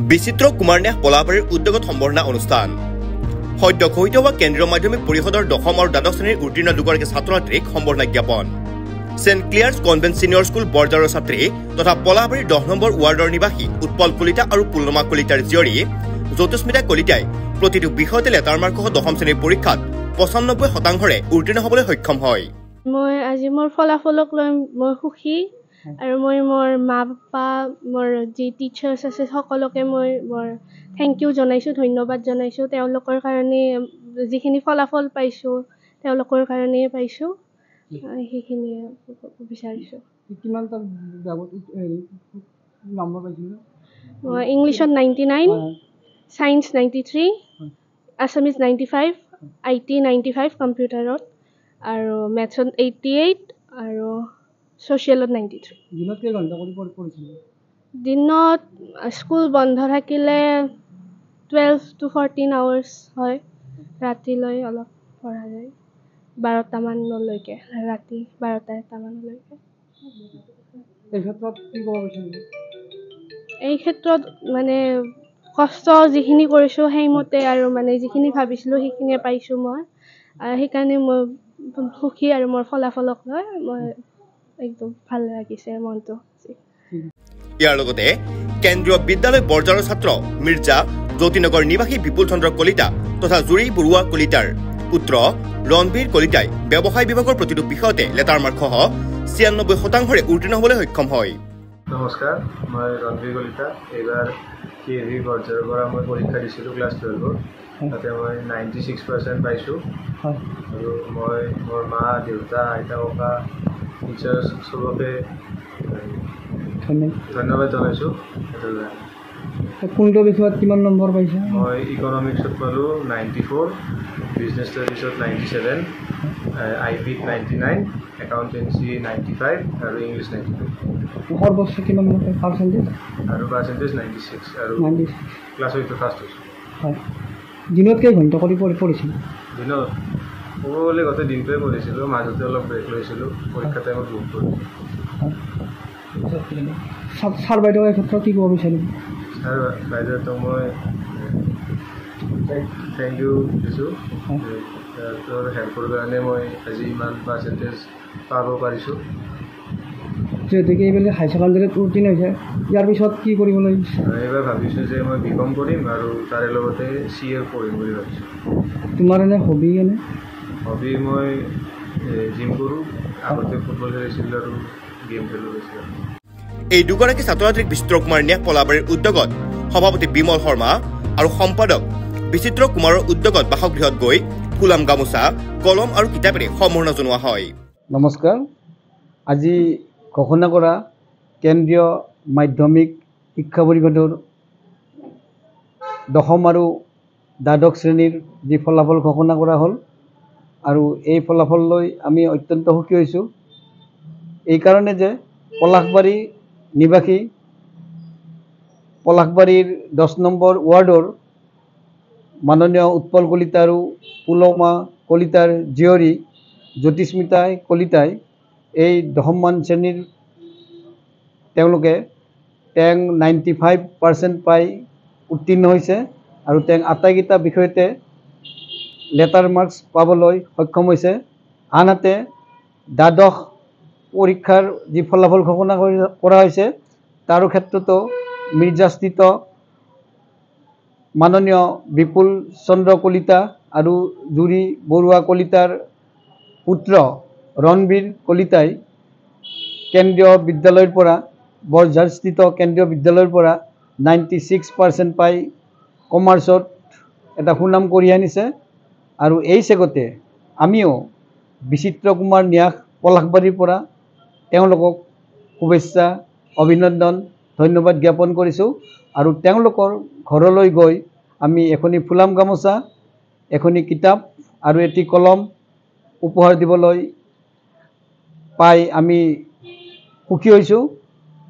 বিচিত্ৰ কুমাৰ ন্যাস পলাবাৰীৰ উদ্যোগত সম্বৰ্ধনা অনুষ্ঠান সদ্য ঘোষিত হোৱা কেন্দ্ৰীয় মাধ্যমিক পৰিষদৰ 10ম আৰু দ্বাদশ শ্ৰেণীৰ উত্তীৰ্ণ দুগৰাকী ছাত্ৰ ছাত্ৰীক সম্বৰ্ধনা জ্ঞাপন সেন্ট ক্লিয়াৰ্ছ কনভেন্ট ছিনিয়ৰ স্কুল বৰজাৰৰ ছাত্ৰী তথা পলাবাৰীৰ 10 নম্বৰ ৱাৰ্ডৰ নিবাসী উৎপল কলিতা আৰু পুলনমা কলিতাৰ জীয়ৰী জ্যোতিস্মিতা কলিতাই প্ৰতিটো বিষয়তে লেটাৰ মাৰ্কসহ 10ম শ্ৰেণীৰ পৰীক্ষাত 95%ৰে উত্তীৰ্ণ হ'বলৈ সক্ষম হয়। মই আজি মোৰ ফলাফলক লৈ মই সুখী আৰু মই মোৰ মা পাপা মোৰ যি টিচাৰ্ছ আছে সকলোকে মই থেংক ইউ জনাইছোঁ, ধন্যবাদ জনাইছোঁ। তেওঁলোকৰ কাৰণে যিখিনি ফলাফল পাইছোঁ তেওঁলোকৰ কাৰণেই পাইছোঁ, সেইখিনিয়ে বিচাৰিছোঁ। কিমানটা নম্বৰ পাইছিল? মই ইংলিছত 99, ছায়েন্স 93, আছামিজ 95, IT 95 কম্পিউটাৰত আৰু মেথছত 88 আৰু ছ'চিয়েলত 93। দিনত কেইঘণ্টা কৰি পঢ়িছিল? দিনত স্কুল বন্ধ থাকিলে 12 to 14 আৱাৰ্ছ হয়। ৰাতিলৈ অলপ পঢ়া যায় 12টামানলৈকে, ৰাতি 12টা-1টামানলৈকে। এই ক্ষেত্ৰত কি ক'ব বিচাৰিব? এই ক্ষেত্ৰত মানে কষ্ট যিখিনি কৰিছোঁ সেইমতে আৰু মানে যিখিনি ভাবিছিলোঁ সেইখিনিয়ে পাইছোঁ মই, সেইকাৰণে মই সুখী আৰু মোৰ ফলাফলক লৈ মই একদম ভাল লাগিছে মনটো। ইয়াৰ লগতে কেন্দ্ৰীয় বিদ্যালয় বৰজাৰৰ ছাত্ৰ মিৰ্জা জ্যোতিনগৰ নিবাসী বিপুল চন্দ্ৰ কলিতা তথা জুৰি বৰুৱা কলিতাৰ পুত্ৰ ৰণবীৰ কলিতাই ব্যৱসায় বিভাগৰ প্ৰতিটো বিষয়তে লেটাৰ মাৰ্কসহ 96%ৰে উত্তীৰ্ণ হ'বলৈ সক্ষম হয়। নমস্কাৰ, মই ৰণবীৰ কলিতা। এইবাৰ KV বৰজাৰৰ পৰা মই পৰীক্ষা দিছিলোঁ ক্লাছ 12ৰ। তাতে মই 96% পাইছোঁ আৰু মই মোৰ মা, দেউতা, আইতা, ককা, টিচাৰ্ছ চবকে ধন্যবাদ জনাইছোঁ। কোনটো বিষয়ত কিমান নম্বৰ পাইছে? মই ইকনমিক্সত পালোঁ 94, বিজনেছ ষ্টাডিজত 97, IBত 99, একাউণ্টেঞ্চি 95 আৰু ইংলিছ 95। সৰ্বোচ্চ কিমান পাৰ্চেণ্টেজ? আৰু পাৰ্চেণ্টেজ 96 আৰু ক্লাছ 8ত ফাৰ্ষ্ট হৈছোঁ। হয়। দিনত কেইঘণ্টা কৰি পঢ়িছিল? দিনত ক'ব গ'লে গোটেই দিনটোৱে পঢ়িছিলোঁ, মাজতে অলপ ব্ৰেক লৈছিলোঁ, পৰীক্ষা টাইমত বহুত পঢ়িছিলোঁ। ছাৰ বাইদেউ এই ক্ষেত্ৰত কি ক'ব বিচাৰিম? ছাৰ বাইদেউহঁতক মই থেংক ইউ দিছোঁ। তেওঁৰ হেল্পৰ কাৰণে মই আজি ইমান পাৰ্চেণ্টেজ পাব পাৰিছোঁ। যিহেতুকে এইবিলাক হাই ছেকেণ্ডেৰীত উত্তীৰ্ণ হৈছে, ইয়াৰ পিছত কি কৰিবলৈ? এইবাৰ ভাবিছোঁ যে মই BCom কৰিম আৰু তাৰে লগতে CA পঢ়িম বুলি ভাবিছোঁ। তোমাৰ এনে হবি? হবি মই জিম কৰোঁ, আগতে ফুটবল খেলিছিলোঁ আৰু গেম খেলোঁ বেছিকৈ। এই দুগৰাকী ছাত্ৰ ছাত্ৰীক বিচিত্ৰ কুমাৰ ন্যাস পলাবাৰীৰ উদ্যোগত সভাপতি বিমল শৰ্মা আৰু সম্পাদক বিচিত্ৰ কুমাৰৰ উদ্যোগত বাসগৃহত গৈ ফুলাম গামোচা, কলম আৰু কিতাপেৰে সম্বৰ্ধনা জনোৱা হয়। নমস্কাৰ। আজি ঘোষণা কৰা কেন্দ্ৰীয় মাধ্যমিক শিক্ষা পৰিষদৰ 10ম আৰু দ্বাদশ শ্ৰেণীৰ যি ফলাফল ঘোষণা কৰা হ'ল আৰু এই ফলাফল লৈ আমি অত্যন্ত সুখী হৈছোঁ। এইকাৰণে যে পলাশবাৰী নিবাসী পলাশবাৰীৰ 10 নম্বৰ ৱাৰ্ডৰ মাননীয় উৎপল কলিতা আৰু পুলমা কলিতাৰ জীয়ৰী জ্যোতিস্মিতা কলিতাই এই 10মান শ্ৰেণীৰ তেওঁলোকে 95% পাই উত্তীৰ্ণ হৈছে আৰু আটাইকেইটা বিষয়তে লেটাৰ মাৰ্কছ পাবলৈ সক্ষম হৈছে। আনহাতে দ্বাদশ পৰীক্ষাৰ যি ফলাফল ঘোষণা কৰা হৈছে তাৰো ক্ষেত্ৰতো মিৰ্জাস্থিত মাননীয় বিপুল চন্দ্ৰ কলিতা আৰু জুৰি বৰুৱা কলিতাৰ পুত্ৰ ৰণবীৰ কলিতাই কেন্দ্ৰীয় বিদ্যালয়ৰ পৰা বৰঝাৰস্থিত কেন্দ্ৰীয় বিদ্যালয়ৰ পৰা 96% পাই কমাৰ্চত এটা সুনাম কঢ়িয়াই আনিছে। আৰু এই চেগতে আমিও বিচিত্ৰ কুমাৰ ন্যাস পলাশবাৰীৰ পৰা তেওঁলোকক শুভেচ্ছা, অভিনন্দন, ধন্যবাদ জ্ঞাপন কৰিছোঁ। আৰু তেওঁলোকৰ ঘৰলৈ গৈ আমি এখনি ফুলাম গামোচা, এখনি কিতাপ আৰু এটি কলম উপহাৰ দিবলৈ পাই আমি সুখী হৈছোঁ।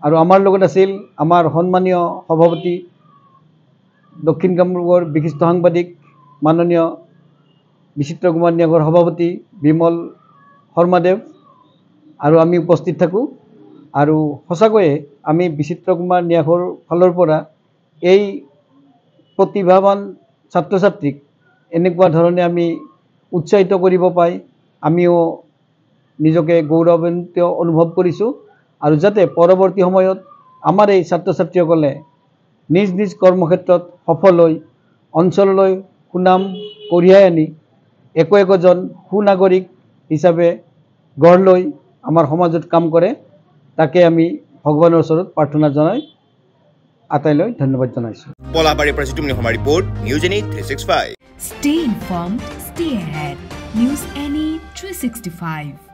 আৰু আমাৰ লগত আছিল আমাৰ সন্মানীয় সভাপতি দক্ষিণ কামৰূপৰ বিশিষ্ট সাংবাদিক মাননীয় বিচিত্ৰ কুমাৰ ন্যাসৰ সভাপতি বিমল শৰ্মাদেৱ আৰু আমি উপস্থিত থাকোঁ। আৰু সঁচাকৈয়ে আমি বিচিত্ৰ কুমাৰ ন্যাসৰ ফালৰ পৰা এই প্ৰতিভাৱান ছাত্ৰ ছাত্ৰীক এনেকুৱা ধৰণে আমি উৎসাহিত কৰিব পাই আমিও নিজকে গৌৰৱান্বিত অনুভৱ কৰিছোঁ আৰু যাতে পৰৱৰ্তী সময়ত আমাৰ এই ছাত্ৰ ছাত্ৰীসকলে নিজ নিজ কৰ্মক্ষেত্ৰত সফল হৈ অঞ্চললৈ সুনাম কঢ়িয়াই আনি একোজন সুনাগৰিক হিচাপে গঢ় লৈ আমাৰ সমাজত কাম কৰে তাকে আমি ভগৱানৰ ওচৰত প্ৰাৰ্থনা জনাই আটাইলৈ ধন্যবাদ জনাইছোঁ। পলাশবাৰীৰ পৰা জিতুমণি শৰ্মাৰ report news any 365। Stay informed, stay ahead. News Any 365.